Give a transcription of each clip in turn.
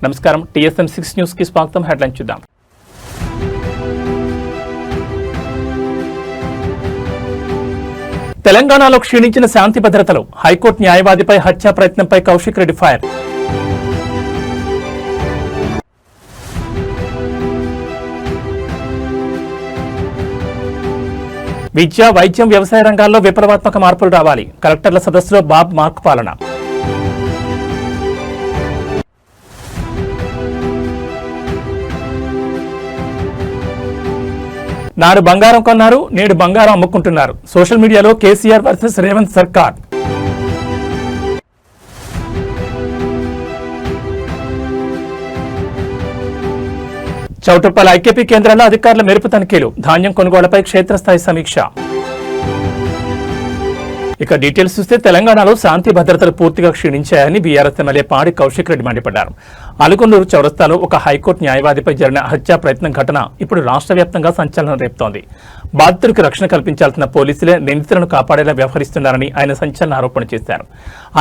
నమస్కారం, TSM 6 news కి స్వాగతం. హెడ్లైన్ చూద్దాం. తెలంగాణలో క్షీణించిన శాంతి భద్రతలు, హైకోర్టు న్యాయవాదిపై హత్యా ప్రయత్నంపై కౌశిక్ రెడ్డి ఫైర్. విద్య, వైద్యం, వ్యవసాయ రంగాల్లో విప్లవాత్మక మార్పులు రావాలి. కలెక్టర్ల సదస్సులో బాబ్ మార్క్ పాలన. నాడు బంగారం కొన్నారు, నేడు బంగారం అమ్ముకుంటున్నారు. సోషల్ మీడియాలో కేసీఆర్ వర్సెస్ రేవంత్ సర్కార్. చౌటుప్పల్ ఐకేపీ కేంద్రాల్లో అధికారుల మెరుపు తనిఖీలు, ధాన్యం కొనుగోళ్లపై క్షేత్రస్థాయి సమీక్ష. ఇక డీటెయిల్స్ చూస్తే తెలంగాణలో శాంతి భద్రతలు పూర్తిగా క్షీణించాయని బీఆర్ఎస్ ఎమ్మెల్యే పాడి కౌశిక్ రెడ్డి మండిపడ్డారు. అలుగునూరు చౌరస్తాలో ఒక హైకోర్టు న్యాయవాదిపై జరిగిన హత్యా ప్రయత్నం ఘటన ఇప్పుడు రాష్ట్ర వ్యాప్తంగా సంచలనం రేపుతోంది. బాధితులకు రక్షణ కల్పించాల్సిన పోలీసులే నిందితులను కాపాడేలా వ్యవహరిస్తున్నారని ఆయన సంచలన ఆరోపణ చేశారు.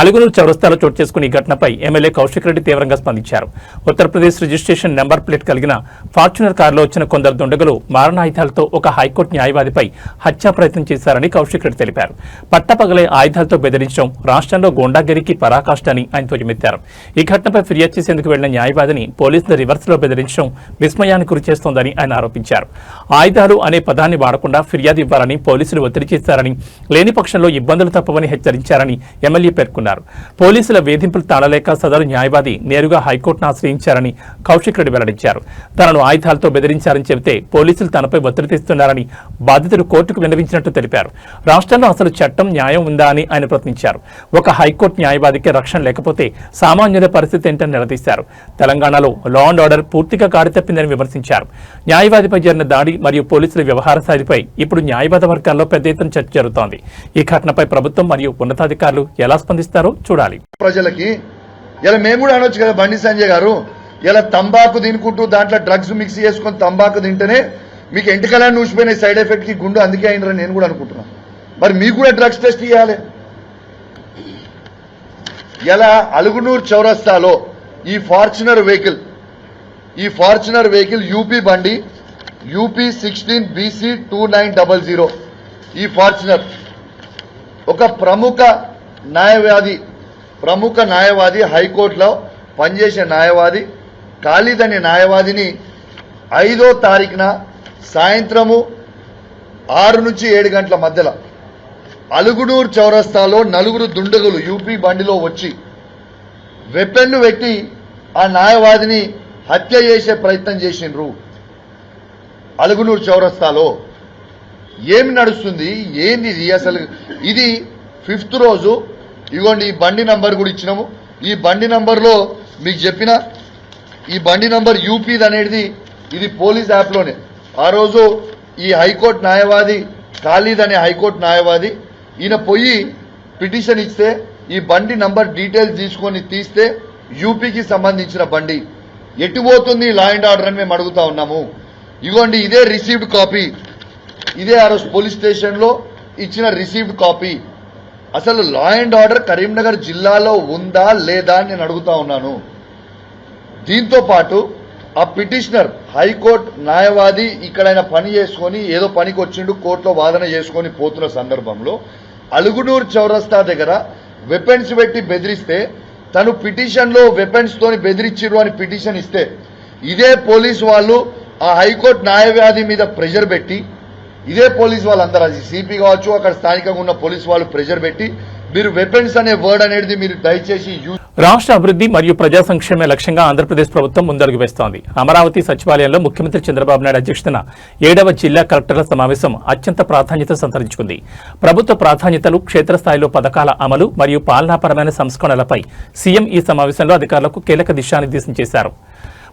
అలుగునూరు చౌరస్తాలో చోటు చేసుకున్న ఈ ఘటనపై ఎమ్మెల్యే కౌశిక్ రెడ్డి తీవ్రంగా స్పందించారు. ఉత్తరప్రదేశ్ రిజిస్ట్రేషన్ నెంబర్ ప్లేట్ కలిగిన ఫార్చునర్ కారులో వచ్చిన కొందరు దుండగులు మారణాయుధాలతో ఒక హైకోర్టు న్యాయవాదిపై హత్యా ప్రయత్నం చేశారని కౌశిక్ రెడ్డి తెలిపారు. పట్టపగలే ఆయుధాలతో బెదిరించడం రాష్ట్రంలో గోండాగిరికి పరాకాష్ట అని ఆయన ధ్వజమెత్తారు. ఈ ఘటనపై ఫిర్యాదు చేసేందుకు వెళ్లిన న్యాయవాదిని పోలీసులు రివర్స్ లో బెదిరించడం విస్మయానికి గురిచేస్తోందని ఆయన ఆరోపించారు. ఆయుధాలు అనే పదాన్ని వాడకుండా ఫిర్యాదు ఇవ్వాలని పోలీసులు ఒత్తిడి చేశారని, లేని పక్షంలో ఇబ్బందులు తప్పవని హెచ్చరించారని ఎమ్మెల్యే పేర్కొన్నారు. పోలీసుల వేధింపులు తాళలేక సదరు న్యాయవాది నేరుగా హైకోర్టును ఆశ్రయించారని కౌశిక్ రెడ్డి వెల్లడించారు. తనను ఆయుధాలతో బెదిరించారని చెబితే పోలీసులు తనపై ఒత్తిడి తెస్తున్నారని బాధితులు కోర్టుకు విన్నవించినట్టు తెలిపారు. రాష్ట్రంలో అసలు చట్టం, న్యాయం ఉందా అని ఆయన ప్రశ్నించారు. ఒక హైకోర్టు న్యాయవాదికి రక్షణ లేకపోతే సామాన్యుల పరిస్థితి ఏంటని నిలదీశారు. తెలంగాణలో లా అండ్ ఆర్డర్ పూర్తిగా కారితప్పిందని విమర్శించారు. న్యాయవాదిపై జరిగిన దాడి మరియు పోలీసుల వ్యవహార శైలిపై ఇప్పుడు న్యాయవాద వర్గాల్లో పెద్ద ఎత్తున చర్చ జరుగుతోంది. ఈ ఘటనపై ప్రభుత్వం మరియు ఉన్నతాధికారులు ఎలా స్పందిస్తారో చూడాలి. ప్రజలకి ఇలా మేము కూడా అనొచ్చు కదా, బండి సంజయ్ గారు ఇలా తంబాకు తినుకుంటూ దాంట్లో డ్రగ్స్ మిక్స్ చేసుకొని తంబాకు తింటేనే మీకు ఎంటికలని ఊసిపోయిన సైడ్ ఎఫెక్ట్ కి గుండు అందుకే అయినరని నేను కూడా అనుకుంటున్నాను. మరి మీకు కూడా డ్రగ్స్ టెస్ట్ ఇవ్వాలి. ఇలా అలుగునూరు చౌరస్తాలో ఈ ఫార్చునర్ వెహికల్ యూపీ బండి యూపీ 16 BC 2900 ఈ ఫార్చునర్ ఒక ప్రముఖ న్యాయవాది హైకోర్టులో పనిచేసే న్యాయవాది ఖాళీద్ అనే న్యాయవాదిని 5వ తారీఖున సాయంత్రము 6 నుంచి 7 గంటల మధ్యలో అలుగునూరు చౌరస్తాలో 4 దుండగులు యూపీ బండిలో వచ్చి వెపన్ను పెట్టి ఆ న్యాయవాదిని హత్య చేసే ప్రయత్నం చేసిండ్రు. అలుగునూరు చౌరస్తాలో ఏమి నడుస్తుంది, ఏంది ఇది అసలు? ఇది 5th రోజు. ఇగోండి, ఈ బండి నంబర్ కూడా ఇచ్చినాము. ఈ బండి నంబర్లో మీకు చెప్పిన ఈ బండి నంబర్ యూపీది అనేది ఇది పోలీస్ యాప్లోనే. ఆ రోజు ఈ హైకోర్టు న్యాయవాది ఖాళీద్ అనే హైకోర్టు న్యాయవాది ఈయన పోయి పిటిషన్ ఇస్తే ఈ బండి నంబర్ డీటెయిల్స్ తీసుకొని తీస్తే యూపీకి సంబంధించిన బండి ఎటు పోతుంది లా అండ్ ఆర్డర్ అని మేము అడుగుతా ఉన్నాము. ఇగోండి, ఇదే రిసీవ్డ్ కాపీ, ఇదే ఆ రోజు పోలీస్ స్టేషన్లో ఇచ్చిన రిసీవ్డ్ కాపీ. అసలు లా అండ్ ఆర్డర్ కరీంనగర్ జిల్లాలో ఉందా లేదా అని నేను అడుగుతా ఉన్నాను. దీంతో పాటు ఆ పిటిషనర్ హైకోర్టు న్యాయవాది ఇక్కడ ఆయన పని చేసుకొని ఏదో పనికి వచ్చిండు, కోర్టులో వాదన చేసుకొని పోతున్న సందర్భంలో అలుగునూరు చౌరస్తా దగ్గర వెపన్స్ పెట్టి బెదిరిస్తే తను పిటిషన్లో వెపన్స్ తోని బెదిరించిరు అని పిటిషన్ ఇస్తే ఇదే పోలీసు వాళ్ళు ఆ హైకోర్టు న్యాయవాది మీద ప్రెషర్ పెట్టి, ఇదే పోలీసు వాళ్ళందరూ అది సిపి కావచ్చు, అక్కడ స్థానికంగా ఉన్న పోలీసు వాళ్ళు ప్రెషర్ పెట్టి మీరు వెపన్స్ అనే వర్డ్ అనేది మీరు దయచేసి రాష్ట్ర అభివృద్ధి మరియు ప్రజా సంక్షేమ లక్ష్యంగా ఆంధ్రప్రదేశ్ ప్రభుత్వం ముందడుగు వేస్తోంది. అమరావతి సచివాలయంలో ముఖ్యమంత్రి చంద్రబాబు నాయుడు అధ్యక్షతన 7వ జిల్లా కలెక్టర్ల సమావేశం అత్యంత ప్రాధాన్యత సంతరించుకుంది. ప్రభుత్వ ప్రాధాన్యతలు, క్షేత్రస్థాయిలో పథకాల అమలు మరియు పాలనాపరమైన సంస్కరణలపై సీఎం ఈ సమావేశంలో అధికారులకు కీలక దిశానిర్దేశం చేశారు.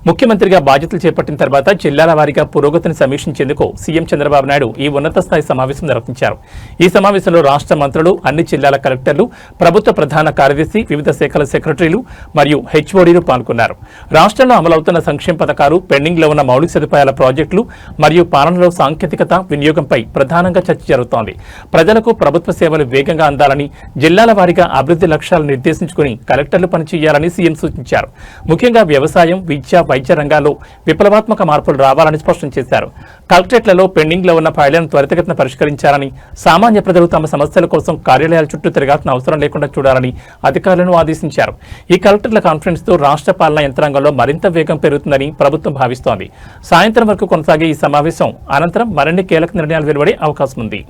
ముఖ్యమంత్రిగా బాధ్యతలు చేపట్టిన తర్వాత జిల్లాల వారీగా పురోగతిని సమీక్షించేందుకు సీఎం చంద్రబాబు నాయుడు ఈ ఉన్నత స్థాయి సమావేశం నిర్వహించారు. ఈ సమావేశంలో రాష్ట్ర మంత్రులు, అన్ని జిల్లాల కలెక్టర్లు, ప్రభుత్వ ప్రధాన కార్యదర్శి, వివిధ శాఖల సెక్రటరీలు మరియు హెచ్ఓడీలు పాల్గొన్నారు. రాష్ట్రంలో అమలవుతున్న సంక్షేమ పథకాలు, పెండింగ్లో ఉన్న మౌలిక సదుపాయాల ప్రాజెక్టులు మరియు పాలనలో సాంకేతికత వినియోగంపై ప్రధానంగా చర్చ జరుగుతోంది. ప్రజలకు ప్రభుత్వ సేవలు వేగంగా అందాలని, జిల్లాల వారీగా అభివృద్ధి లక్ష్యాలను నిర్దేశించుకుని కలెక్టర్లు పనిచేయాలని సీఎం సూచించారు. ముఖ్యంగా వ్యవసాయం, విద్య, వైద్య రంగాల్లో విప్లవాత్మక మార్పులు రావాలని స్పష్టం చేశారు. కలెక్టరేట్లలో పెండింగ్లో ఉన్న ఫైళ్లను త్వరితగతిన పరిష్కరించాలని, సామాన్య ప్రజలు తమ సమస్యల కోసం కార్యాలయాల చుట్టూ తిరగాల్సిన అవసరం లేకుండా చూడాలని అధికారులను ఆదేశించారు. ఈ కలెక్టర్ల కాన్ఫరెన్స్ తో రాష్ట్ర పాలనా యంత్రాంగంలో మరింత వేగం పెరుగుతుందని ప్రభుత్వం భావిస్తోంది. సాయంత్రం వరకు కొనసాగే ఈ సమావేశం అనంతరం మరిన్ని కీలక నిర్ణయాలు వెలువడే అవకాశం ఉంది.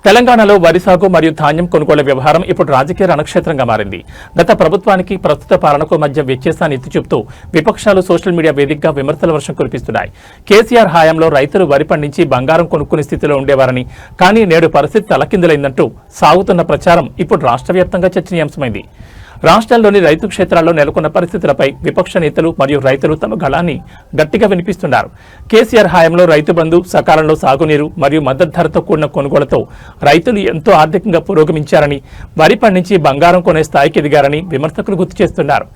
తెలంగాణలో వరి సాగు మరియు ధాన్యం కొనుగోలు వ్యవహారం ఇప్పుడు రాజకీయ రణక్షేత్రంగా మారింది. గత ప్రభుత్వానికి ప్రస్తుత పాలనకు మధ్య వ్యత్యాసాన్ని ఎత్తి చూపుతూ విపక్షాలు సోషల్ మీడియా వేదికగా విమర్శల వర్షం కురిపిస్తున్నాయి. కేసీఆర్ హయాంలో రైతులు వరి పండించి బంగారం కొనుక్కునే స్థితిలో ఉండేవారని, కానీ నేడు పరిస్థితి తలకిందులైందంటూ సాగుతున్న ప్రచారం ఇప్పుడు రాష్ట్ర వ్యాప్తంగా చర్చనీయాంశమైంది. రాష్ట్రంలోని రైతు క్షేత్రాల్లో నెలకొన్న పరిస్థితులపై విపక్ష నేతలు మరియు రైతులు తమ గళాన్ని గట్టిగా వినిపిస్తున్నారు. కేసీఆర్ హయాంలో రైతు బంధు, సకాలంలో సాగునీరు మరియు మద్దతు ధరతో కూడిన కొనుగోలుతో రైతులు ఎంతో ఆర్థికంగా పురోగమించారని, వరి పండించి బంగారం కొనే స్థాయికి ఎదిగారని విమర్శకులు గుర్తు చేస్తున్నారు.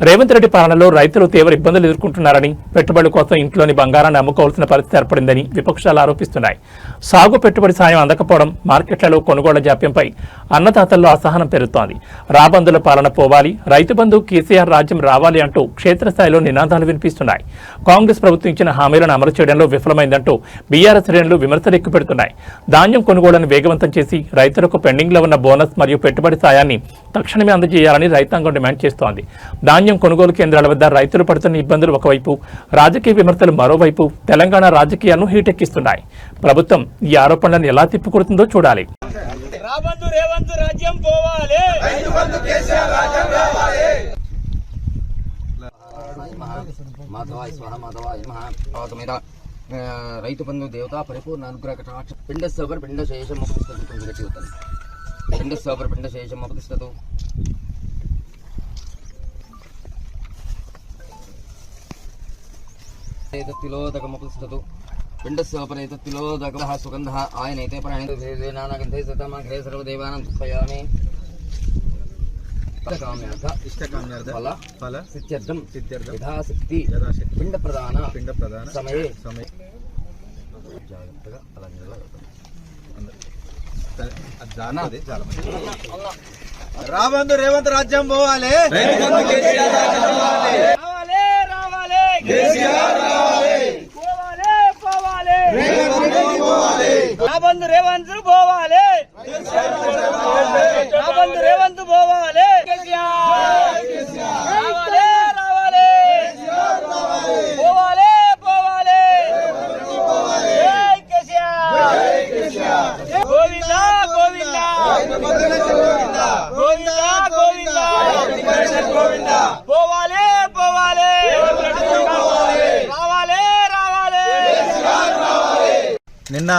రేవంత్ రెడ్డి పాలనలో రైతులు తీవ్ర ఇబ్బందులు ఎదుర్కొంటున్నారని, పెట్టుబడుల కోసం ఇంట్లోని బంగారాన్ని అమ్ముకోవాల్సిన పరిస్థితి ఏర్పడిందని విపక్షాలు ఆరోపిస్తున్నాయి. సాగు పెట్టుబడి సాయం అందకపోవడం, మార్కెట్లలో కొనుగోళ్ల జాప్యంపై అన్నదాతల్లో అసహనం పెరుగుతోంది. రాబందుల పాలన పోవాలి, రైతు బంధు, కేసీఆర్ రాజ్యం రావాలి అంటూ క్షేత్రస్థాయిలో నినాదాలు వినిపిస్తున్నాయి. కాంగ్రెస్ ప్రభుత్వం ఇచ్చిన హామీలను అమలు చేయడంలో విఫలమైందంటూ బీఆర్ఎస్ శ్రేణులు విమర్శలు ఎక్కుపెడుతున్నాయి. ధాన్యం కొనుగోళ్లను వేగవంతం చేసి రైతులకు పెండింగ్లో ఉన్న బోనస్ మరియు పెట్టుబడి సాయాన్ని తక్షణమే అందజేయాలని రైతాంగం డిమాండ్ చేస్తోంది. ధాన్యం కొనుగోలు కేంద్రాల వద్ద రైతులు పడుతున్న ఇబ్బందులు ఒకవైపు, రాజకీయ విమర్శలు మరోవైపు తెలంగాణ రాజకీయాలను హీటెక్కిస్తున్నాయి. ప్రభుత్వం ఈ ఆరోపణలను ఎలా తిప్పుకొడుతుందో చూడాలి. రైతు బంధు దేవతా పరిపూర్ణ అనుగ్రహ కటాక్ష పిండ సోబర్ పిండ శేషం పిండ సోబర్ పిండ శేషం ఉపతిష్టతు తిలోదకముపతిష్టతు పిండ సోపర్ తిలోదక సుగంధ ఆయనైతే ప్రాణినాగంధే సతమగ్రే సర్వదేవానాం తుప్పయామి ఇష్టకామ్యార్థ ఫల సిద్ధ్యర్థం యథాశక్తి పిండ ప్రదాన సమయే జాగ్రత్తగా అలా రాబందు రేవంత్ రాజ్యం పోవాలి, రాబందు రేవంత్ పోవాలి, రాబందు రేవంత్ పోవాలి, పోవాలి పోవాలి గోవింద గోవింద గోవింద గోవింద పోవాలి పోవాలి రావాలి రావాలి. నిన్న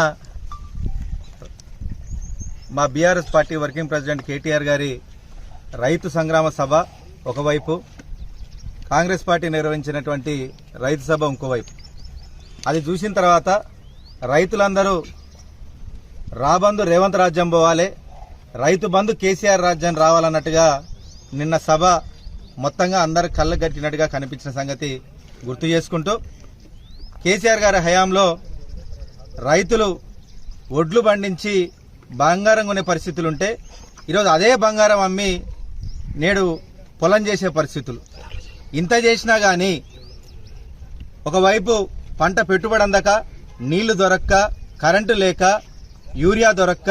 మా BRS party working president KTR గారి రైతు సంగ్రామ సభ ఒకవైపు, కాంగ్రెస్ పార్టీ నిర్వహించినటువంటి రైతు సభ ఇంకోవైపు. అది చూసిన తర్వాత రైతులందరూ రాబందు రేవంత్ రాజ్యం పోవాలి, రైతు బంధు కేసీఆర్ రాజ్యం రావాలన్నట్టుగా నిన్న సభ మొత్తంగా అందరు కళ్ళ గట్టినట్టుగా కనిపించిన సంగతి గుర్తు చేసుకుంటూ, కేసీఆర్ గారి హయాంలో రైతులు ఒడ్లు పండించి బంగారం కొనే పరిస్థితులుంటే ఈరోజు అదే బంగారం అమ్మి నేడు పొలం చేసే పరిస్థితులు. ఇంత చేసినా కానీ ఒకవైపు పంట పెట్టుబడి అందక, నీళ్లు దొరక్క, కరెంటు లేక, యూరియా దొరక్క,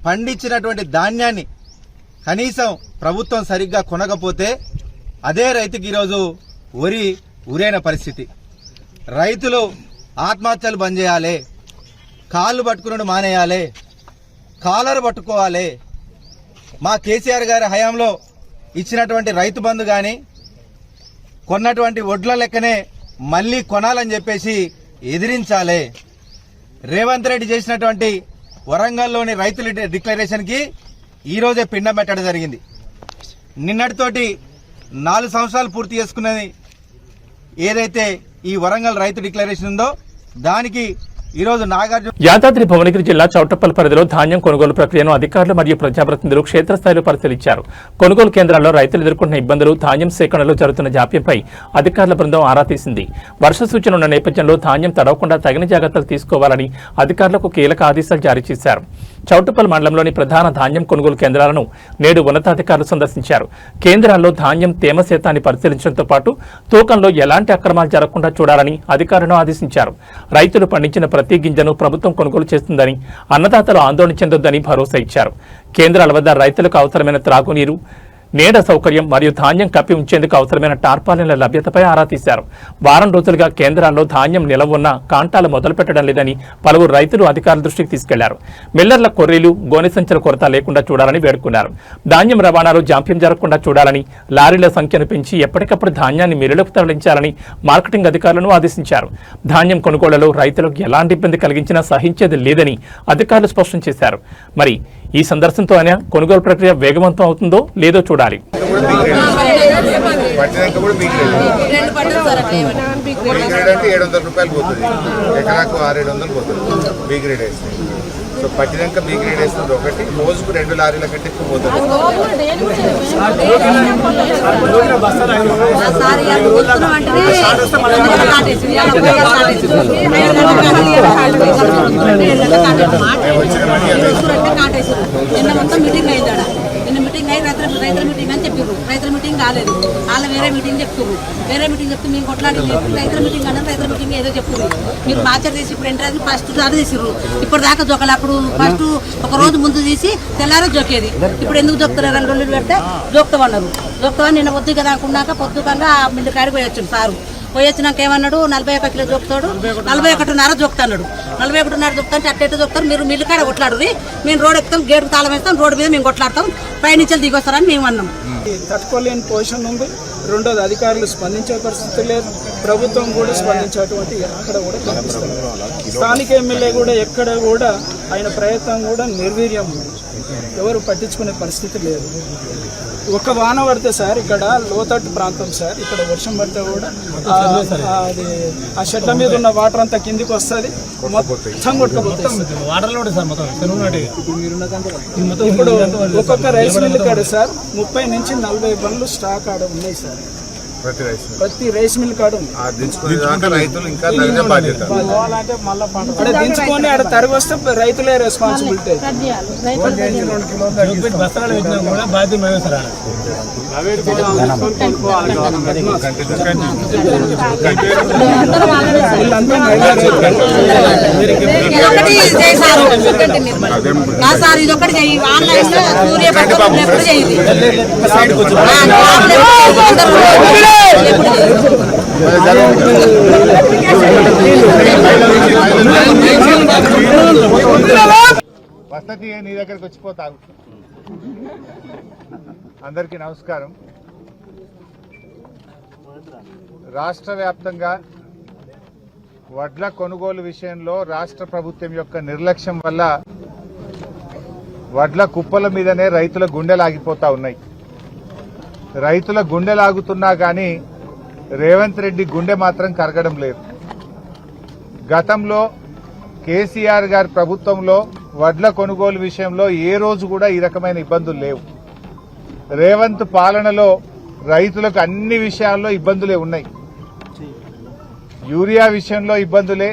పండించినటువంటి ధాన్యాన్ని కనీసం ప్రభుత్వం సరిగ్గా కొనకపోతే అదే రైతుకి ఈరోజు ఉరైన పరిస్థితి. రైతులు ఆత్మహత్యలు బంద్ చేయాలి, కాళ్ళు పట్టుకున్నాడు మానేయాలి, కాలర్ పట్టుకోవాలి. మా కేసీఆర్ గారి హయాంలో ఇచ్చినటువంటి రైతు బంధు కానీ కొన్నటువంటి ఒడ్ల లెక్కనే మళ్లీ కొనాలని చెప్పేసి ఎదిరించాలి. రేవంత్ రెడ్డి చేసినటువంటి వరంగల్లోని రైతుల డిక్లరేషన్ కి ఈరోజే పిండం పెట్టడం జరిగింది. నిన్నటితోటి 4 సంవత్సరాలు పూర్తి చేసుకున్నది ఏదైతే ఈ వరంగల్ రైతు డిక్లరేషన్ ఉందో దానికి ఈరోజు నాగార్జున యాదాద్రి భువనగిరి జిల్లా చౌటప్పల్ పరిధిలో ధాన్యం కొనుగోలు ప్రక్రియను అధికారులు మరియు ప్రజాప్రతినిధులు క్షేత్రస్థాయిలో పరిశీలించారు. కొనుగోలు కేంద్రాల్లో రైతులు ఎదుర్కొంటున్న ఇబ్బందులు, ధాన్యం సేకరణలో జరుగుతున్న జాప్యంపై అధికారుల బృందం ఆరా తీసింది. వర్ష సూచన ఉన్న నేపథ్యంలో ధాన్యం తడవకుండా తగిన జాగ్రత్తలు తీసుకోవాలని అధికారులకు కీలక ఆదేశాలు జారీ చేశారు. చౌటప్పల్ మండలంలోని ప్రధాన ధాన్యం కొనుగోలు కేంద్రాలను నేడు ఉన్నతాధికారులు సందర్శించారు. కేంద్రాల్లో ధాన్యం తేమ శాతాన్ని పరిశీలించడంతో పాటు తూకంలో ఎలాంటి అక్రమాలు జరగకుండా చూడాలని అధికారులను ఆదేశించారు. రైతులు పండించిన ప్రతి గింజను ప్రభుత్వం కొనుగోలు చేస్తుందని, అన్నదాతలు ఆందోళన చెందొద్దని భరోసా ఇచ్చారు. కేంద్రాల వద్ద రైతులకు అవసరమైన త్రాగునీరు, నీడ సౌకర్యం మరియు ధాన్యం కప్పి ఉంచేందుకు అవసరమైన టార్పాలిన్ల లభ్యతపై ఆరా తీశారు. వారం రోజులుగా కేంద్రాల్లో ధాన్యం నిలవ ఉన్న కాంటాలు మొదలు పెట్టడం లేదని పలువురు రైతులు అధికారుల దృష్టికి తీసుకెళ్లారు. మిల్లర్ల కొర్రీలు, గోనె సంచుల కొరత లేకుండా చూడాలని వేడుకున్నారు. ధాన్యం రవాణాలో జాప్యం జరగకుండా చూడాలని, లారీల సంఖ్యను పెంచి ఎప్పటికప్పుడు ధాన్యాన్ని మిల్లులకు తరలించాలని మార్కెటింగ్ అధికారులను ఆదేశించారు. ధాన్యం కొనుగోళ్లలో రైతులకు ఎలాంటి ఇబ్బంది కలిగించినా సహించేది లేదని అధికారులు స్పష్టం చేశారు. మరి ఈ సందర్శనతో అయినా కొనుగోలు ప్రక్రియ వేగవంతం అవుతుందో లేదో చూడాలి. పట్టినాక కూడా బీగ్ గ్రేడ్ అంటే 700 రూపాయలు పోతుంది, ఎకరాకు 600-700 పోతుంది బీగ్ గ్రేడ్ వేస్తే. సో పట్టినాక బీగ్ గ్రేడ్ వేస్తుంది ఒకటి, రోజుకు 2 లారీల కంటే ఎక్కువ పోతుంది. మీటింగ్ అయ్యి రైతుల మీటింగ్ అని చెప్పారు. రైతుల మీటింగ్ కాలేదు, వాళ్ళ వేరే మీటింగ్ చెప్తారు. వేరే మీటింగ్ చెప్తే మేము కొట్లాడి రైతుల మీటింగ్ అంటే రైతుల మీటింగ్ ఏదో చెప్తారు. మీరు మార్చర్ తీసి ఇప్పుడు ఎంటర్ ఫస్ట్ సారి తీసిర్రు. ఇప్పుడు దాకా జోకలు అప్పుడు ఫస్ట్ ఒక రోజు ముందు తీసి తెల్లారో జోకేది. ఇప్పుడు ఎందుకు జోక్తారు? 2 రోజులు పెడితే జోక్తామన్నారు. జోక్తామని నిన్న పొద్దు కదా అనుకున్నాక పొద్దుకంగా మిల్లు కాడికి పోయి వచ్చాడు సారు. పోయి వచ్చినాక ఏమన్నాడు, 41 కిలో జోక్తాడు, 41.5 జోక్తాడు. 41.5 జోక్తా అంటే అట్టేట జోక్తారు. మీరు మిల్లు కాడ కొట్లాడు, మేము రోడ్ ఎక్కుతాం, గేటుకు తాళం వేస్తాం, రోడ్డు మీద మేము కొట్లాడతాం, పైనుంచి దిగొస్తారని మేము అన్నాం. తట్టుకోలేని పొజిషన్ ఉంది. రెండోది అధికారులు స్పందించే పరిస్థితి లేదు, ప్రభుత్వం కూడా స్పందించేటువంటి ఎక్కడ కూడా కనిపిస్తుంది. స్థానిక ఎమ్మెల్యే కూడా ఎక్కడ కూడా ఆయన ప్రయత్నం కూడా నిర్వీర్యం, ఎవరు పట్టించుకునే పరిస్థితి లేదు. ఒక వాన పడితే సార్ ఇక్కడ లోతట్టు ప్రాంతం సార్, ఇక్కడ వర్షం పడితే కూడా అది ఆ షెడ్ల మీద ఉన్న వాటర్ అంతా కిందికి వస్తుంది, మొత్తం కొట్టుకుపోతుంది. ఇప్పుడు ఒక్కొక్క రైస్ మిల్ కాడ సార్ 30 నుంచి 40 బండ్లు స్టాక్ ఆడ ఉన్నాయి సార్. ప్రతి రైస్ మిల్ కాడ దించుకొని ఆడ తరిగి వస్తే రైతులే రెస్పాన్సిబిలిటీ. సార్ ఇది ఒకటి చెయ్యి, ఆన్లైన్ సూర్య ఎప్పుడు చేయాలి. వసతి నీ దగ్గరికి వచ్చిపోతావు. అందరికీ నమస్కారం. రాష్ట్ర వ్యాప్తంగా వడ్ల కొనుగోలు విషయంలో రాష్ట్ర ప్రభుత్వం యొక్క నిర్లక్ష్యం వల్ల వడ్ల కుప్పల మీదనే రైతుల గుండెలాగిపోతా ఉన్నాయి. రైతుల గుండెలాగుతున్నా కానీ రేవంత్ రెడ్డి గుండె మాత్రం కరగడం లేదు. గతంలో కేసీఆర్ గారి ప్రభుత్వంలో వడ్ల కొనుగోలు విషయంలో ఏ రోజు కూడా ఈ రకమైన ఇబ్బందులు లేవు. రేవంత్ పాలనలో రైతులకు అన్ని విషయాల్లో ఇబ్బందులే ఉన్నాయి. యూరియా విషయంలో ఇబ్బందులే,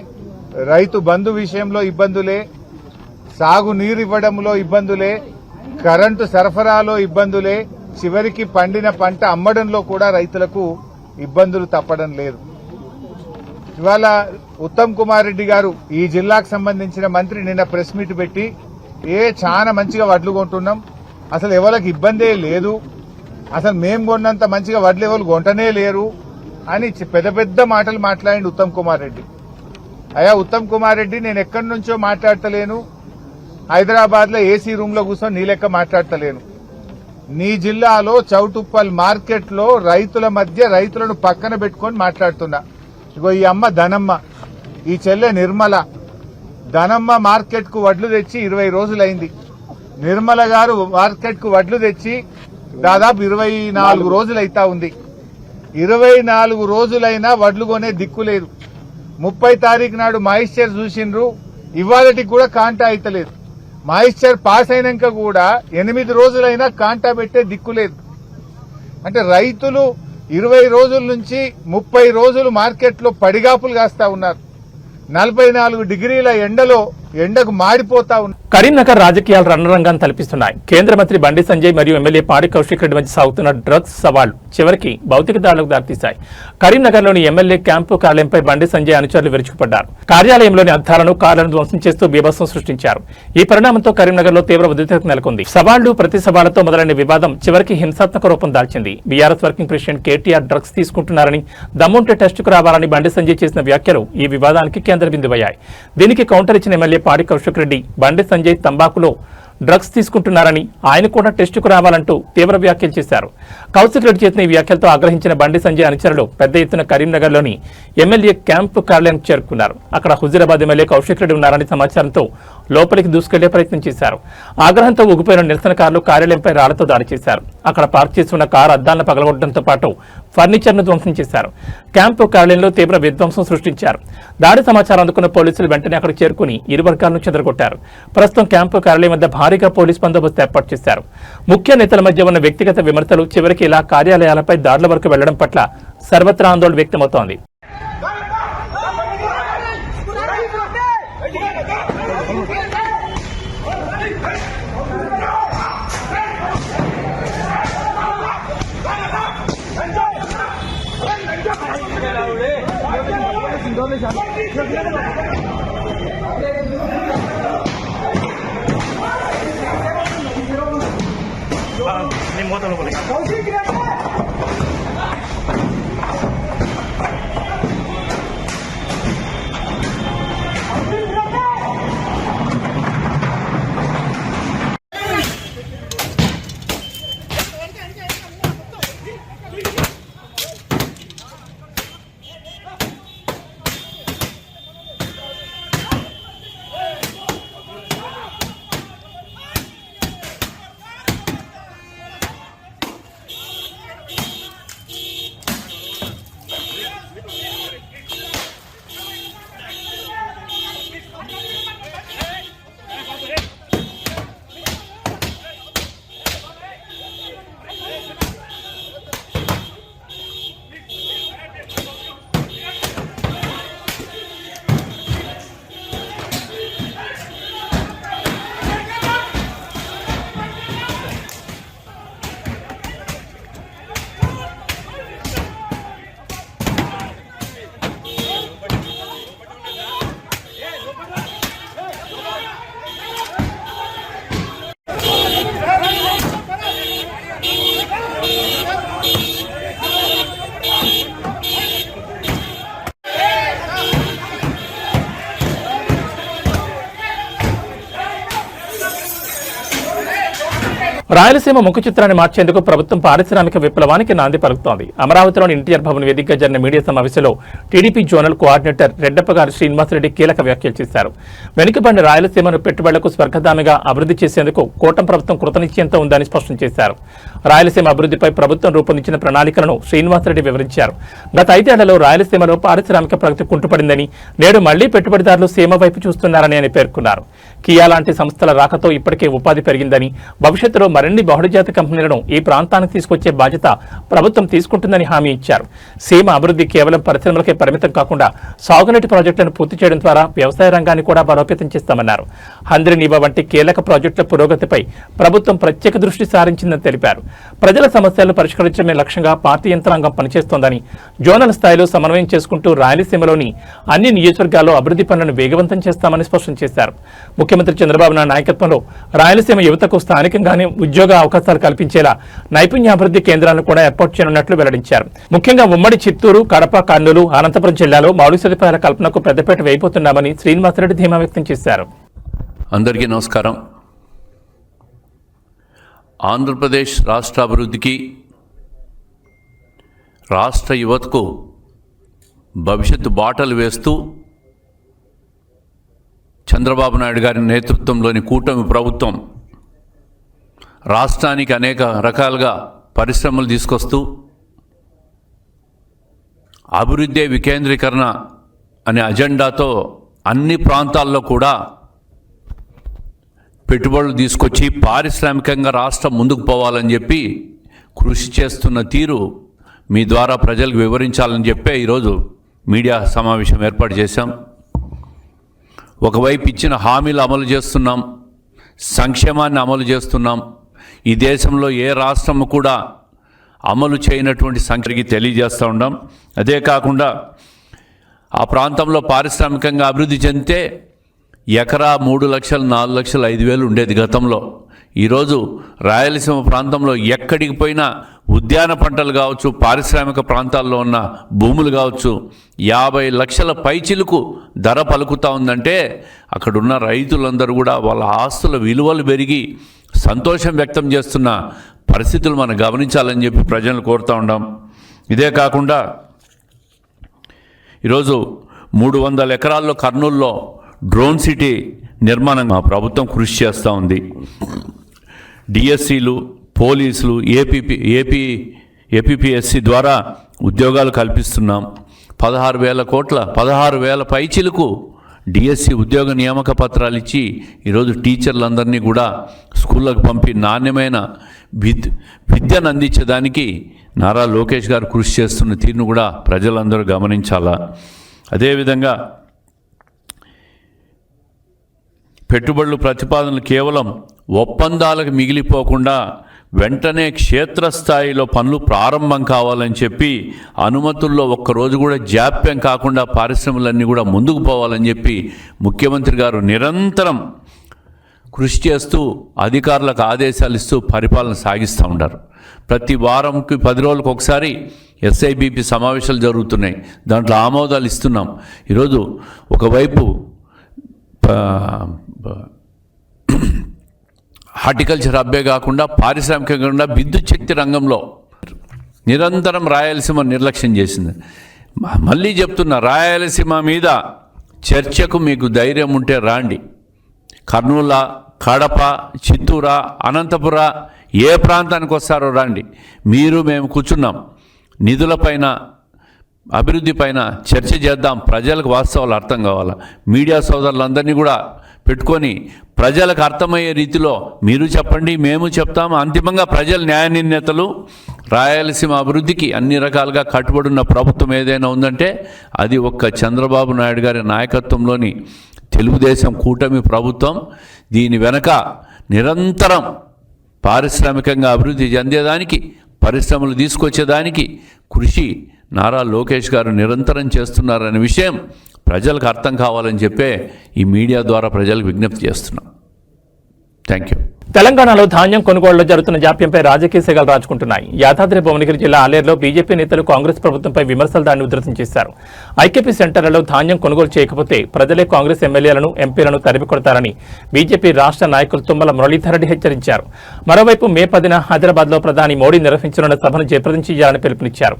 రైతు బంధు విషయంలో ఇబ్బందులే, సాగు నీరు ఇవ్వడంలో ఇబ్బందులే, కరెంటు సరఫరాలో ఇబ్బందులే, చివరికి పండిన పంట అమ్మడంలో కూడా రైతులకు ఇబ్బందులు తప్పడం లేదు. ఇవాళ ఉత్తమ్ కుమార్ రెడ్డి గారు ఈ జిల్లాకు సంబంధించిన మంత్రి నిన్న ప్రెస్ మీట్ పెట్టి చాలా మంచిగా వడ్లు కొంటున్నాం, అసలు ఎవరికి ఇబ్బందే లేదు, అసలు మేము కొన్నంత మంచిగా వడ్లు ఎవరు కొంటనే లేరు అని పెద్ద పెద్ద మాటలు మాట్లాడిండు ఉత్తమ్ కుమార్ రెడ్డి. అయ్యా ఉత్తమ్ కుమార్ రెడ్డి, నేను ఎక్కడి నుంచో మాట్లాడతలేను, హైదరాబాద్ లో ఏసీ రూమ్ లో కూర్చొని నీ లెక్క మాట్లాడతలేను. నీ జిల్లాలో చౌటుప్పల్ మార్కెట్ లో రైతుల మధ్య రైతులను పక్కన పెట్టుకొని మాట్లాడుతున్నా. ఇగో ఈ అమ్మ ధనమ్మ, ఈ చెల్లె నిర్మల, ధనమ్మ మార్కెట్ కు వడ్లు తెచ్చి 20 రోజులైంది. నిర్మల గారు మార్కెట్కు వడ్లు తెచ్చి దాదాపు 24 రోజులు అయితా ఉంది. 24 రోజులైనా వడ్లు కొనే దిక్కు లేదు. 30 తారీఖు నాడు మాయిశ్చర్ చూసిండ్రు, ఇవాళకి కూడా కాంటా అయితలేదు. మాయిశ్చర్ పాస్ అయినాక కూడా 8 రోజులైనా కాంటా పెట్టే దిక్కు లేదు. అంటే రైతులు 20 రోజుల నుంచి 30 రోజులు మార్కెట్లో పడిగాపులు కాస్తా ఉన్నారు. 44 డిగ్రీల ఎండకు మాడిపోతా ఉన్నారు. కరీంనగర్ రాజకీయాలు రణరంగాన్ని తలపిస్తున్నాయి. కేంద్ర మంత్రి బండి సంజయ్ మరియు ఎమ్మెల్యే పాడి కౌశిక్ రెడ్డి మధ్య సాగుతున్న డ్రగ్స్ సవాళ్లు చివరికి భౌతిక దాడులకు దారితీశాయి. కరీంనగర్లోని ఎమ్మెల్యే క్యాంపు కార్యాలయంపై బండి సంజయ్ అనుచరులు విరుచుకుపడ్డారు. కార్యాలయంలోని అద్దాలను కార్లను ధ్వంసం చేస్తూ బీభత్సం సృష్టించారు. ఈ పరిణామంతో కరీంనగర్లో తీవ్ర ఉద్రిక్తత నెలకొంది. సవాళ్లు ప్రతి సవాళ్లతో మొదలైన వివాదం చివరికి హింసాత్మక రూపం దాల్చింది. BRS working president KTR drugs తీసుకుంటున్నారని, దమ్ముంటే టెస్టుకు రావాలని బండి సంజయ్ చేసిన వ్యాఖ్యలు ఈ వివాదానికి కేంద్ర బిందువయ్యాయి. దీనికి కౌంటర్ ఇచ్చిన ఎమ్మెల్యే పాడి కౌశిక్ రెడ్డి బండి సంజయ్ తంబాకులో డ్రగ్స్ తీసుకుంటున్నారని, ఆయన కూడా టెస్టుకు రావాలంటూ తీవ్ర వ్యాఖ్యలు చేశారు. కౌశిక్ రెడ్డి చేసిన ఈ వ్యాఖ్యలతో ఆగ్రహించిన బండి సంజయ్ అనుచరులు పెద్ద ఎత్తున కరీంనగర్లోని ఎమ్మెల్యే క్యాంపు కార్యాలయానికి చేరుకున్నారు. అక్కడ హుజూరాబాద్ ఎమ్మెల్యే కౌశిక్ రెడ్డి ఉన్నారని సమాచారంతో లోపలికి దూసుకెళ్లే ప్రయత్నం చేశారు. ఆగ్రహంతో ఊగిపోయిన నిరసనకారులు కార్యాలయంపై రాళ్లతో దాడి చేశారు. అక్కడ పార్క్ చేసి ఉన్న కారు అద్దాలను పగలగొట్టడంతో పాటు ఫర్నిచర్ను ధ్వంసం చేశారు. క్యాంపు కార్యాలయంలో తీవ్ర విధ్వంసం సృష్టించారు. దాడి సమాచారం అందుకున్న పోలీసులు వెంటనే అక్కడికి చేరుకుని ఇరు వర్గాలను చెదరగొట్టారు. ప్రస్తుతం క్యాంపు కార్యాలయం వద్ద భారీగా పోలీస్ బందోబస్తు ఏర్పాటు చేశారు. ముఖ్య నేతల మధ్య ఉన్న వ్యక్తిగత విమర్శలు చివరికి ఇలా కార్యాలయాలపై దాడుల వరకు వెళ్లడం పట్ల సర్వత్రా ఆందోళన వ్యక్తమవుతోంది. రాయలసీమ ముఖ చిత్రాన్ని మార్చేందుకు ప్రభుత్వం పారిశ్రామిక విప్లవానికి నాంది పలుకుతోంది. అమరావతిలోని ఎన్టీఆర్ భవన్ వేదికగా జరిగిన మీడియా సమావేశంలో టీడీపీ జోనల్ కోఆర్డినేటర్ రెడ్డప్ప గారి శ్రీనివాసరెడ్డి కీలక వ్యాఖ్యలు చేశారు. వెనుకబడిన రాయలసీమను పెట్టుబడులకు స్వర్గధామిగా అభివృద్ధి చేసేందుకు కూటమి ప్రభుత్వం కృతనిశ్చయంతో ఉందని స్పష్టం చేశారు. రాయలసీమ అభివృద్ధిపై ప్రభుత్వం రూపొందించిన ప్రణాళికలను శ్రీనివాసరెడ్డి వివరించారు. గత 5 ఏళ్లలో రాయలసీమలో పారిశ్రామిక ప్రగతి కుంటుపడిందని, నేడు మళ్లీ పెట్టుబడిదారులు సీమ వైపు చూస్తున్నారని ఆయన పేర్కొన్నారు. కియా లాంటి సంస్థల రాకతో ఇప్పటికే ఉపాధి పెరిగిందని, భవిష్యత్తులో మరిన్ని బహుళజాతి కంపెనీలను ఈ ప్రాంతానికి తీసుకొచ్చే బాధ్యత ప్రభుత్వం తీసుకుంటుందని హామీ ఇచ్చారు. సీమ అభివృద్ధి కేవలం పరిశ్రమలకే పరిమితం కాకుండా సాగునీటి ప్రాజెక్టులను పూర్తి చేయడం ద్వారా వ్యవసాయ రంగాన్ని కూడా బలోపేతం చేస్తామన్నారు. హంద్రినీవా వంటి కీలక ప్రాజెక్టుల పురోగతిపై ప్రభుత్వం ప్రత్యేక దృష్టి సారించిందని తెలిపారు. ప్రజల సమస్యలను పరిష్కరించడమే లక్ష్యంగా పార్టీ యంత్రాంగం పనిచేస్తోందని, జోనల్ స్థాయిలో సమన్వయం చేసుకుంటూ రాయలసీమలోని అన్ని నియోజకవర్గాల్లో అభివృద్ధి పనులను వేగవంతం చేస్తామని స్పష్టం చేశారు. ముఖ్యమంత్రి చంద్రబాబు నాయుడు నాయకత్వంలో రాయలసీమ యువతకు స్థానికంగానే ఉద్యోగ అవకాశాలు కల్పించేలా నైపుణ్యాభివృద్ధి కేంద్రాలను కూడా ఏర్పాటు చేయనున్నట్లు వెల్లడించారు. ముఖ్యంగా ఉమ్మడి చిత్తూరు, కడప, కర్నూలు, అనంతపురం జిల్లాలో మౌలిక సదుపాయాల కల్పనకు పెద్దపీట వేయబోతున్నామని శ్రీనివాసరెడ్డి ధీమా వ్యక్తం చేశారు. అందరికీ నమస్కారం. ఆంధ్రప్రదేశ్ రాష్ట్ర అభివృద్ధికి, రాష్ట్ర యువతకు భవిష్యత్తు బాటలు వేస్తూ చంద్రబాబు నాయుడు గారి నేతృత్వంలోని కూటమి ప్రభుత్వం రాష్ట్రానికి అనేక రకాలుగా పరిశ్రమలు తీసుకొస్తూ అభివృద్ధి వికేంద్రీకరణ అనే అజెండాతో అన్ని ప్రాంతాల్లో కూడా పెట్టుబడులు తీసుకొచ్చి పారిశ్రామికంగా రాష్ట్రం ముందుకు పోవాలని చెప్పి కృషి చేస్తున్న తీరు మీ ద్వారా ప్రజలకు వివరించాలని చెప్పే ఈరోజు మీడియా సమావేశం ఏర్పాటు చేశాం. ఒకవైపు ఇచ్చిన హామీలు అమలు చేస్తున్నాం, సంక్షేమాన్ని అమలు చేస్తున్నాం. ఈ దేశంలో ఏ రాష్ట్రము కూడా అమలు చేయనటువంటి సంఖ్యకి తెలియజేస్తూ ఉన్నాం. అదే కాకుండా ఆ ప్రాంతంలో పారిశ్రామికంగా అభివృద్ధి చెందితే ఎకరా 3 లక్షలు 4 లక్షలు 5,000 ఉండేది గతంలో. ఈరోజు రాయలసీమ ప్రాంతంలో ఎక్కడికి పోయినా ఉద్యాన పంటలు కావచ్చు, పారిశ్రామిక ప్రాంతాల్లో ఉన్న భూములు కావచ్చు, 50 లక్షల పైచిలుకు ధర పలుకుతూ ఉందంటే అక్కడున్న రైతులందరూ కూడా వాళ్ళ ఆస్తుల విలువలు పెరిగి సంతోషం వ్యక్తం చేస్తున్న పరిస్థితులు మనం గమనించాలని చెప్పి ప్రజలను కోరుతూ ఉన్నాం. ఇదే కాకుండా ఈరోజు 300 ఎకరాల్లో కర్నూలులో డ్రోన్ సిటీ నిర్మాణం మా ప్రభుత్వం కృషి చేస్తూ ఉంది. డిఎస్సీలు, పోలీసులు, ఏపీపీఎస్సీ ద్వారా ఉద్యోగాలు కల్పిస్తున్నాం. 16,000 పైచిలకు డిఎస్సి ఉద్యోగ నియామక పత్రాలు ఇచ్చి ఈరోజు టీచర్లందరినీ కూడా స్కూళ్ళకు పంపి నాణ్యమైన విద్యను అందించేదానికి నారా లోకేష్ గారు కృషి చేస్తున్న తీరును కూడా ప్రజలందరూ గమనించాలా. అదేవిధంగా పెట్టుబడులు ప్రతిపాదనలు కేవలం ఒప్పందాలకు మిగిలిపోకుండా వెంటనే క్షేత్రస్థాయిలో పనులు ప్రారంభం కావాలని చెప్పి అనుమతుల్లో ఒక్కరోజు కూడా జాప్యం కాకుండా పరిశ్రమలన్నీ కూడా ముందుకు పోవాలని చెప్పి ముఖ్యమంత్రి గారు నిరంతరం కృషి చేస్తూ అధికారులకు ఆదేశాలు ఇస్తూ పరిపాలన సాగిస్తూ ఉంటారు. ప్రతి వారంకి 10 రోజులకు ఒకసారి ఎస్ఐబిపి సమావేశాలు జరుగుతున్నాయి. దాంట్లో ఆమోదాలు ఇస్తున్నాం. ఈరోజు ఒకవైపు హార్టికల్చర్ హబ్బే కాకుండా పారిశ్రామికంగా విద్యుత్ శక్తి రంగంలో నిరంతరం రాయలసీమ నిర్లక్ష్యం చేసింది. మళ్ళీ చెప్తున్నా, రాయలసీమ మీద చర్చకు మీకు ధైర్యం ఉంటే రాండి. కర్నూలు, కడప, చిత్తూరు, అనంతపుర ఏ ప్రాంతానికి వస్తారో రండి. మీరు మేము కూర్చున్నాం. నిధులపైన, అభివృద్ధి పైన చర్చ చేద్దాం. ప్రజలకు వాస్తవాలు అర్థం కావాలా. మీడియా సోదరులందరినీ కూడా పెట్టుకొని ప్రజలకు అర్థమయ్యే రీతిలో మీరు చెప్పండి, మేము చెప్తాము. అంతిమంగా ప్రజల న్యాయ నిర్ణేతలు రాయలసీమ అభివృద్ధికి అన్ని రకాలుగా కట్టుబడిన ప్రభుత్వం ఏదైనా ఉందంటే అది ఒక్క చంద్రబాబు నాయుడు గారి నాయకత్వంలోని తెలుగుదేశం కూటమి ప్రభుత్వం. దీని వెనక నిరంతరం పారిశ్రామికంగా అభివృద్ధి చెందేదానికి, పరిశ్రమలు తీసుకొచ్చేదానికి కృషి నారా లోకేష్ గారు నిరంతరం చేస్తున్నారనే విషయం ప్రజలకు అర్థం కావాలని చెప్పే ఈ మీడియా ద్వారా ప్రజలకు విజ్ఞప్తి చేస్తున్నాం. Thank you. తెలంగాణలో ధాన్యం కొనుగోలులో జరుగుతున్న జాప్యంపై రాజకీయ సెగలు రాజుకుంటున్నాయి. యాదాద్రి భువనగిరి జిల్లా ఆలేరులో బీజేపీ నేతలు కాంగ్రెస్ ప్రభుత్వంపై విమర్శల దాడిని ఉధృతం చేశారు. ఐకేపీ సెంటర్లలో ధాన్యం కొనుగోలు చేయకపోతే ప్రజలే కాంగ్రెస్ ఎమ్మెల్యేలను, ఎంపీలను తరిమి కొడతారని బీజేపీ రాష్ట్ర నాయకులు తుమ్మల మురళీధర్ రెడ్డి హెచ్చరించారు. మరోవైపు మే 10న హైదరాబాద్లో ప్రధాని మోడీ నిర్వహించనున్న సభను జయప్రదం చేయాలని పిలుపునిచ్చారు.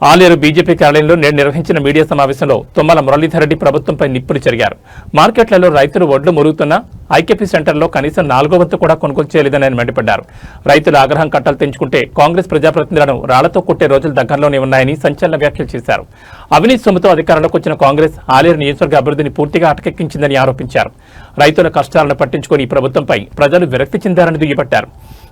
ఆలేరు బీజేపీ కార్యాలయంలో నేడు నిర్వహించిన మీడియా సమావేశంలో తుమ్మల మురళీధర్ రెడ్డి ప్రభుత్వంపై నిప్పులు చెరిగారు. మార్కెట్లలో రైతులు వడ్లు మురుగుతున్నా ఐకేపీ సెంటర్లో కనీసం 4వ వంతు కూడా కొనుగోలు చేయలేదని ఆయన మండిపడ్డారు. రైతుల ఆగ్రహం కట్టలు తెంచుకుంటే కాంగ్రెస్ ప్రజాప్రతినిధులను రాళ్లతో కొట్టే రోజులు దగ్గరలోనే ఉన్నాయని సంచలన వ్యాఖ్యలు చేశారు. అవినీతి సొమ్ముతో అధికారంలోకి వచ్చిన కాంగ్రెస్ ఆలేరు నియోజకవర్గ అభివృద్ధిని పూర్తిగా అటకెక్కించిందని ఆరోపించారు. రైతుల కష్టాలను పట్టించుకుని ఈ ప్రభుత్వంపై ప్రజలు విరక్తి చెందారని దుయ్యబట్టారు.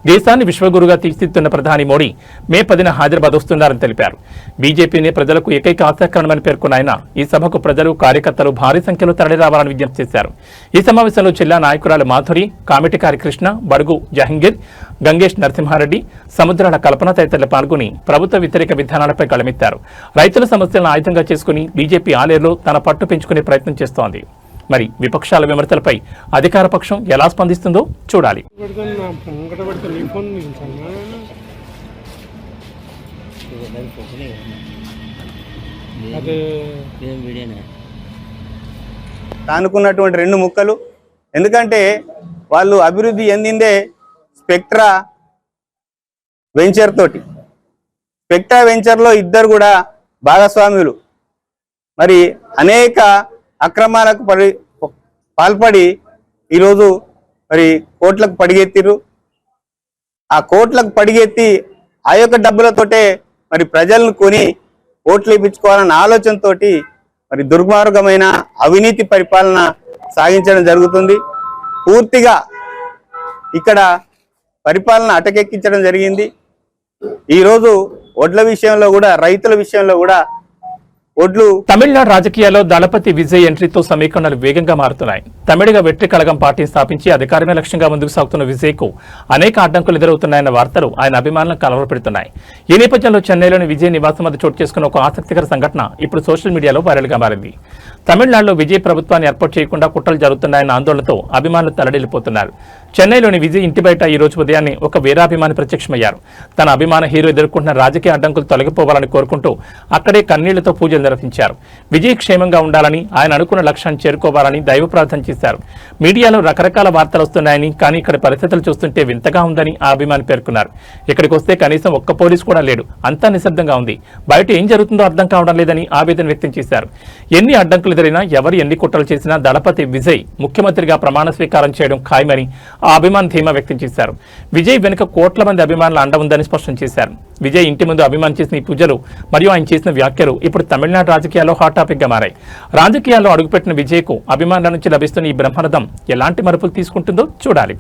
దేశాన్ని విశ్వగురుగా తీర్చిదిద్దుతున్న ప్రధాని మోడీ మే 10న హైదరాబాద్ వస్తున్నారని తెలిపారు. బీజేపీని ప్రజలకు ఏకైక ఆశాకరణమని పేర్కొన్న ఆయన ఈ సభకు ప్రజలు, కార్యకర్తలు భారీ సంఖ్యలో తరలిరావాలని విజ్ఞప్తి చేశారు. ఈ సమావేశంలో జిల్లా నాయకురాలు మాధురి, కామిటికారి కృష్ణ, బడుగు జహంగీర్, గంగేష్ నరసింహారెడ్డి, సముద్రాల కల్పన తదితరులు పాల్గొని ప్రభుత్వ వ్యతిరేక విధానాలపై గళమెత్తారు. రైతుల సమస్యలను ఆయుధంగా చేసుకుని బీజేపీ ఆలేరులో తన పట్టు పెంచుకునే ప్రయత్నం చేస్తోంది. మరి విపక్షాల విమర్శలపై అధికార పక్షం ఎలా స్పందిస్తుందో చూడాలి. అనుకున్నటువంటి 2 ముక్కలు. ఎందుకంటే వాళ్ళు అభివృద్ధి చెందిందే స్పెక్ట్రా వెంచర్ తోటి. స్పెక్ట్రా వెంచర్లో ఇద్దరు కూడా భాగస్వాములు. మరి అనేక అక్రమాలకు పాల్పడి ఈరోజు మరి కోట్లకు పడిగెత్తిరు. ఆ కోట్లకు పడిగెత్తి ఆ యొక్క డబ్బులతోటే మరి ప్రజలను కొని ఓట్లు ఇప్పించుకోవాలన్న ఆలోచనతోటి మరి దుర్మార్గమైన అవినీతి పరిపాలన సాగించడం జరుగుతుంది. పూర్తిగా ఇక్కడ పరిపాలన అటకెక్కించడం జరిగింది. ఈరోజు ఒడ్ల విషయంలో కూడా, రైతుల విషయంలో కూడా ఒడ్లు తమిళనాడు రాజకీయాల్లో దళపతి విజయ్ ఎంట్రీతో సమీకరణలు వేగంగా మారుతున్నాయి. తమిళగ వెట్రి కళగం పార్టీ స్థాపించి అధికారమే లక్ష్యంగా ముందుకు సాగుతున్న విజయ్ కు అనేక అడ్డంకులు ఎదురవుతున్నాయన్న వార్తలు ఆయన అభిమానులను కలవరపెడుతున్నాయి. ఈ నేపథ్యంలో చెన్నైలోని విజయ్ నివాసం వద్ద చోటు చేసుకున్న ఒక ఆసక్తికర సంఘటన ఇప్పుడు సోషల్ మీడియాలో వైరల్ గా మారింది. తమిళనాడులో విజయ్ ప్రభుత్వాన్ని ఏర్పాటు చేయకుండా కుట్రలు జరుగుతున్నాయన్న ఆందోళనతో అభిమానులు తలడిల్లిపోతున్నారు. చెన్నైలోని విజయ్ ఇంటి బయట ఈ రోజు ఉదయాన్నే ఒక వీరాభిమాని ప్రత్యక్షమయ్యారు. తన అభిమాన హీరో ఎదుర్కొంటున్న రాజకీయ అడ్డంకులు తొలగిపోవాలని కోరుకుంటూ అక్కడే కన్నీళ్లతో పూజలు నిర్వహించారు. విజయ్ క్షేమంగా ఉండాలని, ఆయన అనుకున్న లక్ష్యాన్ని చేరుకోవాలని దైవ ప్రార్థన చేశారు. మీడియాలో రకరకాల వార్తలు వస్తున్నాయని, కానీ ఇక్కడ పరిస్థితులు చూస్తుంటే వింతగా ఉందని ఆ అభిమాని పేర్కొన్నారు. ఇక్కడికి వస్తే కనీసం ఒక్క పోలీసు కూడా లేడు, అంతా నిశ్శబ్దంగా ఉంది, బయట ఏం జరుగుతుందో అర్థం కావడం లేదని ఆవేదన వ్యక్తం చేశారు. ఎన్ని అడ్డంకులు ఎదురైనా, ఎవరు ఎన్ని కుట్రలు చేసినా దళపతి విజయ్ ముఖ్యమంత్రిగా ప్రమాణ స్వీకారం చేయడం ఖాయమని ఆ అభిమాని ధీమా వ్యక్తం చేశారు. విజయ్ వెనుక కోట్ల మంది అభిమానుల అండ ఉందని స్పష్టం చేశారు. విజయ్ ఇంటి ముందు అభిమాని చేసిన ఈ పూజలు మరియు ఆయన చేసిన వ్యాఖ్యలు ఇప్పుడు తమిళనాడు రాజకీయాల్లో హాట్ టాపిక్ గా మారాయి. రాజకీయాల్లో అడుగుపెట్టిన విజయ్ కు అభిమానుల నుంచి లభిస్తున్న ఈ బ్రహ్మరథం ఎలాంటి మలుపులు తీసుకుంటుందో చూడాలి.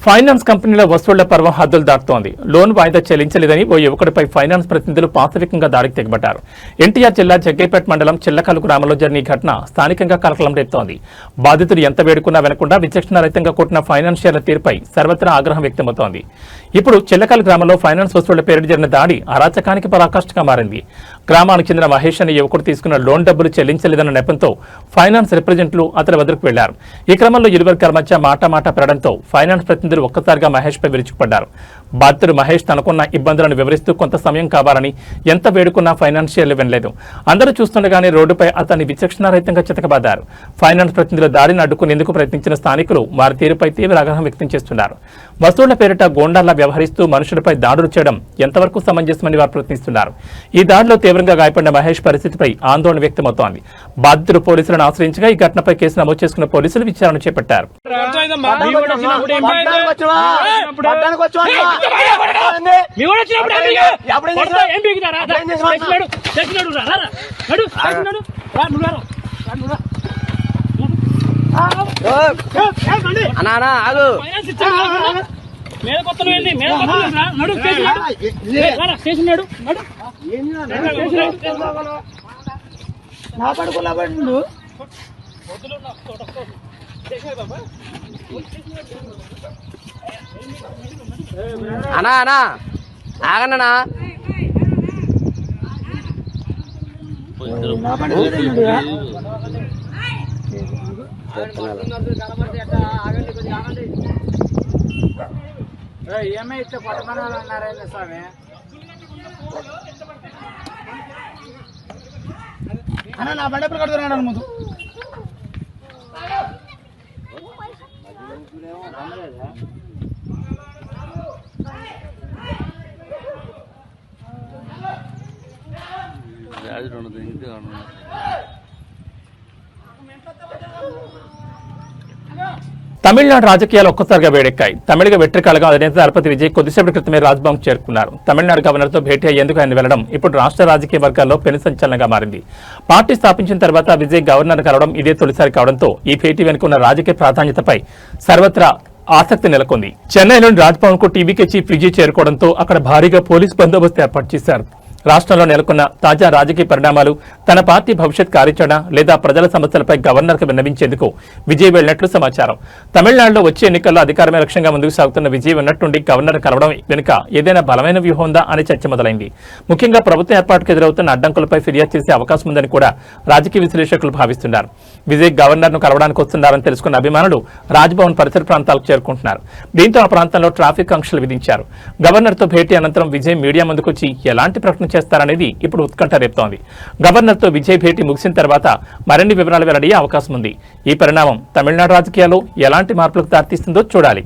ఫైనాన్స్ కంపెనీల వసూళ్ల పర్వం హద్దులు దాటుతోంది. లోన్ వాయిదా చెల్లించలేదని ఓ యువకుడిపై ఫైనాన్స్ ప్రతినిధులు పాశవికంగా దాడికి తెగబడ్డారు. ఎన్టీఆర్ జిల్లా జగ్గైపేట మండలం చిల్లకల్లు గ్రామంలో జరిగిన ఈ ఘటన స్థానికంగా కలకలం రేపుతోంది. బాధితుడు ఎంత వేడుకున్నా వెనకుండా విచక్షణారహితంగా కొట్టిన ఫైనాన్షియర్ల తీరుపై సర్వత్రా ఆగ్రహం వ్యక్తమవుతోంది. ఇప్పుడు చిల్లకల్లు గ్రామంలో ఫైనాన్స్ వసూళ్ల పేరిట జరిగిన దాడి అరాచకానికి పరాకాష్ఠగా మారింది. గ్రామానికి చెందిన మహేష్ అనే యువకుడు తీసుకున్న లోన్ డబ్బులు చెల్లించలేదన్న నెపంతో ఫైనాన్స్ రిప్రజెంట్లు అతని వద్దకు వెళ్లారు. ఈ క్రమంలో ఇరు వర్గాల మధ్య మాట పెరడంతో ఫైనాన్స్ ప్రతినిధులు ఒక్కసారిగా మహేష్ పై విరుచుకుపడ్డారు. బాధితుడు మహేష్ తనకున్న ఇబ్బందులను వివరిస్తూ కొంత సమయం కావాలని ఎంత వేడుకున్నా ఫైనాన్షియర్లు వినలేదు. అందరూ చూస్తుండగానే రోడ్డుపై అతన్ని విచక్షణారహితంగా చితకబాదారు. ఫైనాన్స్ ప్రతినిధుల దాడిని అడ్డుకునేందుకు ప్రయత్నించిన స్థానికులు వారి తీరుపై తీవ్ర ఆగ్రహం వ్యక్తం చేస్తున్నారు. వసూళ్ల పేరిట గోండాల్లా వ్యవహరిస్తూ మనుషులపై దాడులు చేయడం ఎంతవరకు సమంజసమని వారు ప్రశ్నిస్తున్నారు. ఈ దాడిలో తీవ్రంగా గాయపడిన మహేష్ పరిస్థితిపై ఆందోళన వ్యక్తమవుతోంది. బాధితుడు పోలీసులను ఆశ్రయించగా ఈ ఘటనపై కేసు నమోదు చేసుకున్న పోలీసులు విచారణ చేపట్టారు. అనా అనా ఆగన్నా ఏమైతే పట్టమనాలన్నారైనా స్వామి అన్న నా బండి ఎప్పుడు కడుతున్నాను ముందు తమిళనాడు రాజకీయాలు ఒక్కసారిగా వేడెక్కాయి. తమిళగ వెట్రికాలుగా అధినేత దళపతి విజయ్ కొద్దిసేపటి క్రితమే రాజ్భవన్ చేరుకున్నారు. తమిళనాడు గవర్నర్తో భేటీ అయ్యేందుకు ఆయన వెళ్లడం ఇప్పుడు రాష్ట్ర రాజకీయ వర్గాల్లో పెను సంచలనంగా మారింది. పార్టీ స్థాపించిన తర్వాత విజయ్ గవర్నర్ కలవడం ఇదే తొలిసారి కావడంతో ఈ భేటీ వెనుకున్న రాజకీయ ప్రాధాన్యతపై సర్వత్రా ఆసక్తి నెలకొంది. చెన్నైలోని రాజ్భవన్ కు టీవీకే చీఫ్ విజయ్ చేరుకోవడంతో అక్కడ భారీగా పోలీస్ బందోబస్తు ఏర్పాటు చేశారు. రాష్ట్రంలో నెలకొన్న తాజా రాజకీయ పరిణామాలు, తన పార్టీ భవిష్యత్ కార్యాచరణ లేదా ప్రజల సమస్యలపై గవర్నర్కు విన్నవించేందుకు విజయ్ వెళ్లినట్లు సమాచారం. తమిళనాడులో వచ్చే ఎన్నికల్లో అధికారమే లక్ష్యంగా ముందుకు సాగుతున్న విజయ్ ఉన్నట్టుండి గవర్నర్ కలవడం వెనుక ఏదైనా బలమైన వ్యూహం ఉందా అనే చర్చ మొదలైంది. ముఖ్యంగా ప్రభుత్వం ఏర్పాటుకు ఎదురవుతున్న అడ్డంకులపై ఫిర్యాదు చేసే అవకాశం ఉందని కూడా రాజకీయ విశ్లేషకులు భావిస్తున్నారు. విజయ్ గవర్నర్ను కలవడానికి వస్తున్నారని తెలుసుకున్న అభిమానులు రాజ్భవన్ పరిసర ప్రాంతాలకు చేరుకుంటున్నారు. దీంతో ఆ ప్రాంతంలో ట్రాఫిక్ ఆంక్షలు విధించారు. గవర్నర్తో భేటీ అనంతరం విజయ్ మీడియా ముందుకొచ్చి ఎలాంటి ప్రకటన చేస్తారనేది ఇప్పుడు ఉత్కంఠ రేపుతోంది. గవర్నర్తో విజయ్ భేటీ ముగిసిన తర్వాత మరిన్ని వివరాలు వెల్లడయ్యే అవకాశం ఉంది. ఈ పరిణామం తమిళనాడు రాజకీయాల్లో ఎలాంటి మార్పులకు దారితీస్తుందో చూడాలి.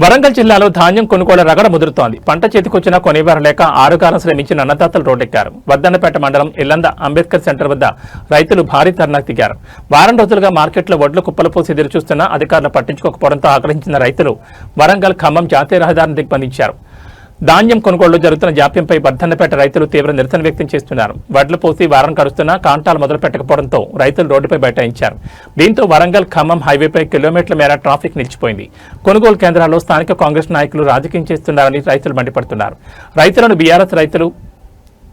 వరంగల్ జిల్లాలో ధాన్యం కొనుగోలు రగడ ముదురుతోంది. పంట చేతికొచ్చినా కొనేవారు లేక ఆరుగాలం శ్రమించిన అన్నదాతలు రోడ్డెక్కారు. వద్దన్నపేట మండలం ఎల్లంద అంబేద్కర్ సెంటర్ వద్ద రైతులు భారీ ధర్నాకు దిగారు. వారం రోజులుగా మార్కెట్లో వడ్లు కుప్పలు పోసి ఎదురు చూస్తున్నా అధికారులు పట్టించుకోకపోవడంతో ఆగ్రహించిన రైతులు వరంగల్ ఖమ్మం జాతీయ రహదారిని దిగ్బంధించారు. ధాన్యం కొనుగోళ్లు జరుగుతున్న జాప్యంపై వర్ధన్నపేట రైతులు తీవ్ర నిరసన వ్యక్తం చేస్తున్నారు. వడ్లు పోసి వారం గడుస్తున్నా కాంటాలు మొదలు పెట్టకపోవడంతో రైతులు రోడ్డుపై బైఠాయించారు. దీంతో వరంగల్ ఖమ్మం హైవేపై కిలోమీటర్ల మేర ట్రాఫిక్ నిలిచిపోయింది. కొనుగోలు కేంద్రాల్లో స్థానిక కాంగ్రెస్ నాయకులు రాజకీయం చేస్తున్నారని రైతులు మండిపడుతున్నారు. రైతులను బీఆర్ఎస్ రైతులు,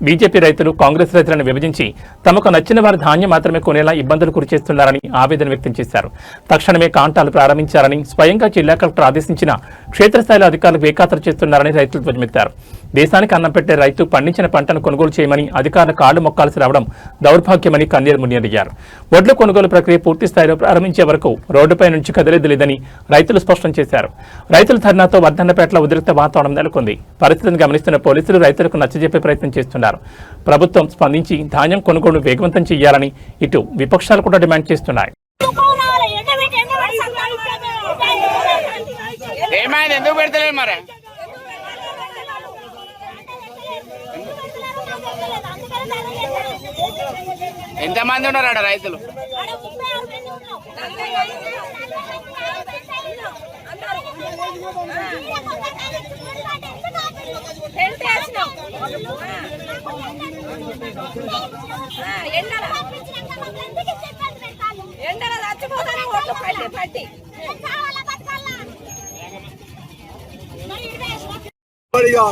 బీజేపీ రైతులు కాంగ్రెస్ రైతులను విభజించి తమకు నచ్చిన వారి ధాన్యం మాత్రమే కొనేలా ఇబ్బందులు గురిచేస్తున్నారని ఆవేదన వ్యక్తం చేశారు. తక్షణమే కాంటాలు ప్రారంభించాలని స్వయంగా జిల్లా కలెక్టర్ ఆదేశించిన క్షేత్రస్థాయిలో అధికారులు బేఖాతరు చేస్తున్నారని రైతులు ధ్వజమెత్తారు. దేశానికి అన్నం పెట్టే రైతు పండించిన పంటను కొనుగోలు చేయమని అధికారులు కాళ్లు మొక్కాల్సి రావడం దౌర్భాగ్యమని కన్నీరు మునియడిగారు. వడ్ల కొనుగోలు ప్రక్రియ పూర్తి స్థాయిలో ప్రారంభించే వరకు రోడ్డుపై నుంచి కదిలేది లేదని రైతులు స్పష్టం చేశారు. రైతుల ధర్నాతో వర్ధన్నపేటలో ఉద్రిక్త వాతావరణం నెలకొంది. పరిస్థితిని గమనిస్తున్న పోలీసులు రైతులకు నచ్చజెప్పే ప్రయత్నం చేస్తున్నారు. ప్రభుత్వం స్పందించి ధాన్యం కొనుగోలు వేగవంతం చేయాలని ఇటు విపక్షాలు కూడా డిమాండ్ చేస్తున్నాయి. ఎంతమంది ఉన్నారు రైతులు?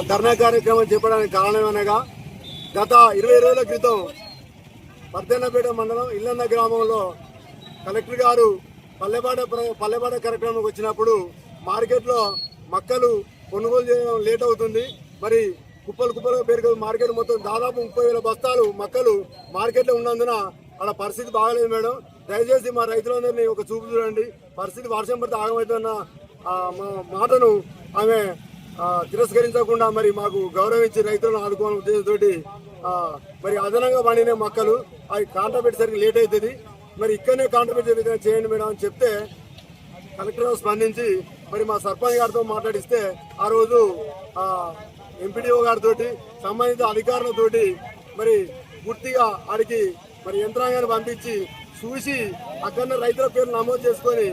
ధర్నా కార్యక్రమం చెప్పడానికి కారణమనగా గత 20 రోజుల క్రితం వర్ధన్నపేట మండలం ఇల్లంద గ్రామంలో కలెక్టర్ గారు పల్లెపాట కార్యక్రమానికి వచ్చినప్పుడు మార్కెట్లో మక్కలు కొనుగోలు చేయడం లేట్ అవుతుంది. మరి కుప్పలుగా పెరిగే మార్కెట్ మొత్తం దాదాపు 30,000 బస్తాలు మక్కలు మార్కెట్లో ఉన్నందున అలా పరిస్థితి బాగలేదు మేడం. దయచేసి మా రైతులందరినీ ఒక చూపు చూడండి. పరిస్థితి వర్షం పడితే ఆగమవుతున్న మాటను ఆమె తిరస్కరించకుండా మరి మాకు గౌరవించి రైతులను ఆదుకోవాలనే ఉద్దేశంతో మరి అదనంగా పండిన మొక్కలు అవి కాంటా పెట్టేసరికి లేట్ అవుతుంది. మరి ఇక్కడనే కాంటా పెట్టే విధంగా చేయండి మేడం అని చెప్తే కలెక్టర్ స్పందించి మరి మా సర్పంచ్ గారితో మాట్లాడిస్తే ఆ రోజు ఎంపీడీఓ గారితో సంబంధిత అధికారులతోటి మరి పూర్తిగా ఆడికి మరి యంత్రాంగాన్ని పంపించి చూసి అక్కడ రైతుల పేర్లు నమోదు చేసుకొని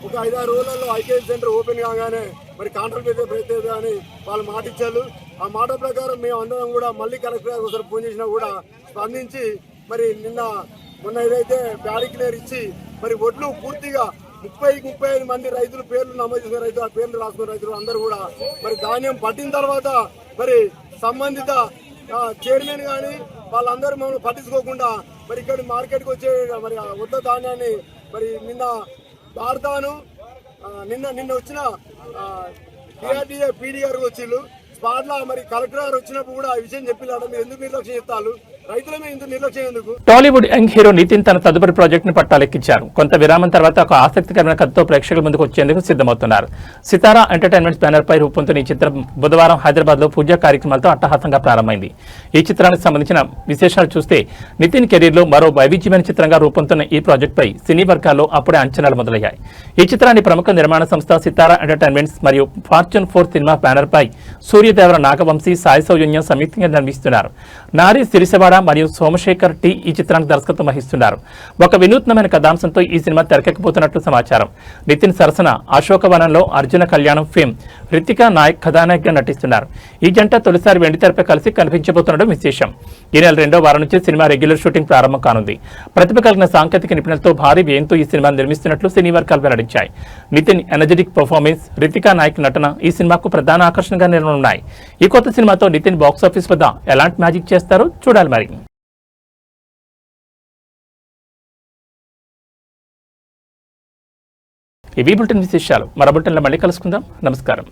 ఒక 5-6 రోజులలో ఐకేఎం సెంటర్ ఓపెన్ కాగానే మరి కాంట్రాక్ట్ అయితే ప్రయత్నం అని వాళ్ళు మాట ఇచ్చారు. ఆ మాట ప్రకారం మేము అందరం కూడా మళ్ళీ కలెక్టర్ గారు ఒకసారి ఫోన్ చేసినా కూడా స్పందించి మరి మొన్న ఏదైతే ప్యాడీ క్లియర్ ఇచ్చి మరి ఒడ్లు పూర్తిగా 30-35 మంది రైతులు పేర్లు నమోదు చేసిన రైతులు ఆ పేర్లు రాసుకున్న రైతులు అందరూ కూడా మరి ధాన్యం పట్టిన తర్వాత మరి సంబంధిత చైర్మన్ కానీ వాళ్ళందరూ మమ్మల్ని పట్టించుకోకుండా మరి ఇక్కడ మార్కెట్కి వచ్చే మరి వడ్ల ధాన్యాన్ని మరి నిన్న వాడతాను నిన్న వచ్చిన పీడీ గారు వచ్చిళ్ళు స్పాట్లో మరి కలెక్టర్ గారు వచ్చినప్పుడు కూడా ఆ విషయం చెప్పినాడు. మీరు ఎందుకు నిర్లక్ష్యం చెప్తారు? రైతుల మీద ఇంత నిర్లక్ష్యం ఎందుకు? టాలీవుడ్ యంగ్ హీరో నితిన్ తన తదుపరి ప్రాజెక్ట్ ను పట్టాలెక్కించారు. కొంత విరామం తర్వాత ఒక ఆసక్తికరమైన కథతో ప్రేక్షకుల ముందుకు వచ్చేందుకు సిద్ధమవుతున్నారు. సితారా ఎంటర్టైన్మెంట్స్ బ్యానర్ పై రూపొందుతున్న ఈ చిత్రం బుధవారం హైదరాబాద్ లో పూజా కార్యక్రమాలతో అట్టహాసంగా ప్రారంభమైంది. ఈ చిత్రానికి సంబంధించిన విశేషాలు చూస్తే నితిన్ కెరీర్ లో మరో వైవిధ్యమైన చిత్రంగా రూపొందుతున్న ఈ ప్రాజెక్ట్ పై సినీ వర్గాల్లో అప్పుడే అంచనాలు మొదలయ్యాయి. ఈ చిత్రాన్ని ప్రముఖ నిర్మాణ సంస్థ సితారా ఎంటర్టైన్మెంట్స్ మరియు ఫార్చ్యూన్ 4 సినిమా బ్యానర్ పై సూర్యదేవర నాగవంశీ సాయి సౌజన్యం సంయుక్తంగా నిర్మిస్తున్నారు. నారి సిరిసవాడ మరియు సోమశేఖర్ టి ఈ చిత్రానికి దర్శకత్వం వహిస్తున్నారు. ఒక వినూత్నమైన కథాంశంతో ఈ సినిమా తెరకెక్కబోతున్నట్లు సమాచారం. నితిన్ సరసన అశోకవనంలో అర్జున కళ్యాణం ఫేమ్ రితికా నాయక్ కథానాయకగా నటిస్తున్నారు. ఈ జంట తొలిసారి వెండితెరపై కలిసి కనిపించబోతుండడం విశేషం. ఈ నెల 2వ వారం నుంచి సినిమా రెగ్యులర్ షూటింగ్ ప్రారంభం కానుంది. ప్రతిభ కలిగిన సాంకేతిక నిపుణులతో భారీ వ్యయంతో ఈ సినిమాను నిర్మిస్తున్నట్లు సినీ వర్గాలు వెల్లడించాయి. నితిన్ ఎనర్జెటిక్ పర్ఫార్మెన్స్, రితికా నాయక్ నటన ఈ సినిమాకు ప్రధాన ఆకర్షణగా నిలవనున్నాయి. ఈ కొత్త సినిమాతో నితిన్ బాక్సాఫీస్ వద్ద ఎలాంటి మ్యాజిక్ చేస్తారో చూడాలి. మరి ఇవి బులెటిన్ విశేషాలు. మరో బులెటిన్లో మళ్ళీ కలుసుకుందాం. నమస్కారం.